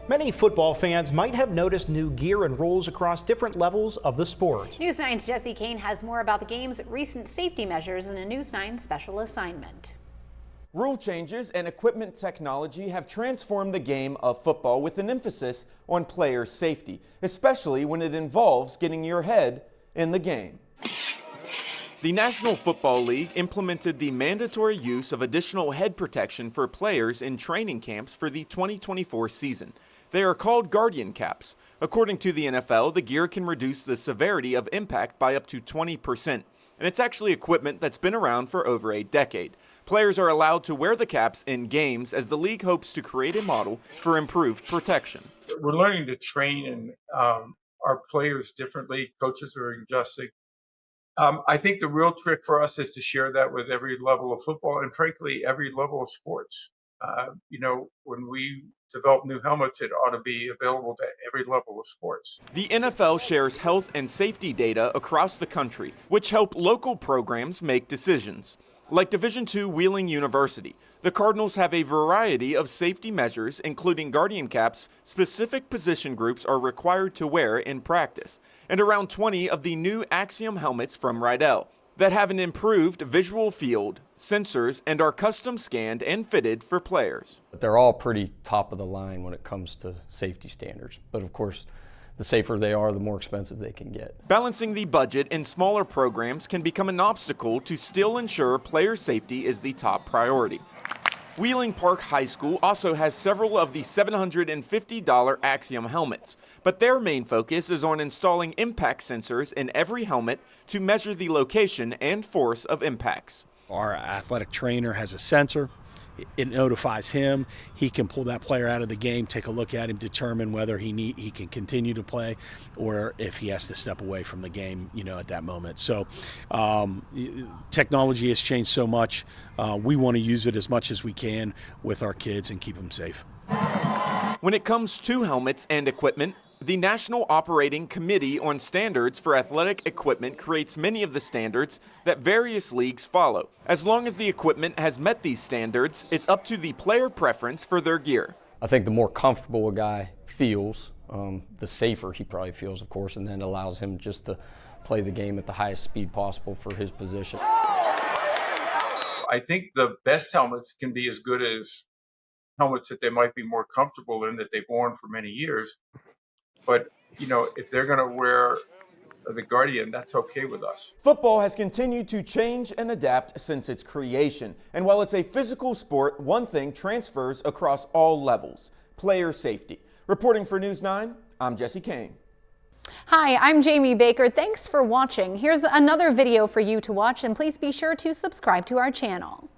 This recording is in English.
Many football fans might have noticed new gear and rules across different levels of the sport. News 9's Jesse Kane has more about the game's recent safety measures in a News 9 special assignment. Rule changes and equipment technology have transformed the game of football with an emphasis on player safety, especially when it involves getting your head in the game. The National Football League implemented the mandatory use of additional head protection for players in training camps for the 2024 season. They are called Guardian Caps. According to the NFL, the gear can reduce the severity of impact by up to 20%, and it's actually equipment that's been around for over a decade. Players are allowed to wear the caps in games as the league hopes to create a model for improved protection. We're learning to train our players differently. Coaches are adjusting. I think the real trick for us is to share that with every level of football and, frankly, every level of sports. When we develop new helmets, it ought to be available to every level of sports. The NFL shares health and safety data across the country, which help local programs make decisions. Like Division II Wheeling University, the Cardinals have a variety of safety measures, including Guardian Caps specific position groups are required to wear in practice, and around 20 of the new Axiom helmets from Riddell that have an improved visual field, sensors, and are custom scanned and fitted for players. They're all pretty top of the line when it comes to safety standards, but of course, the safer they are, the more expensive they can get. Balancing the budget in smaller programs can become an obstacle to still ensure player safety is the top priority. Wheeling Park High School also has several of the $750 Axiom helmets, but their main focus is on installing impact sensors in every helmet to measure the location and force of impacts. Our athletic trainer has a sensor. It notifies him. He can pull that player out of the game, take a look at him, determine whether he can continue to play or if he has to step away from the game, at that moment. So technology has changed so much. We want to use it as much as we can with our kids and keep them safe. When it comes to helmets and equipment, the National Operating Committee on Standards for Athletic Equipment creates many of the standards that various leagues follow. As long as the equipment has met these standards, it's up to the player preference for their gear. I think the more comfortable a guy feels, the safer he probably feels, of course, and then it allows him just to play the game at the highest speed possible for his position. I think the best helmets can be as good as helmets that they might be more comfortable in, that they've worn for many years. But, if they're going to wear the Guardian, that's okay with us. Football has continued to change and adapt since its creation. And while it's a physical sport, one thing transfers across all levels: player safety. Reporting for News 9, I'm Jesse Kane. Hi, I'm Jamie Baker. Thanks for watching. Here's another video for you to watch, and please be sure to subscribe to our channel.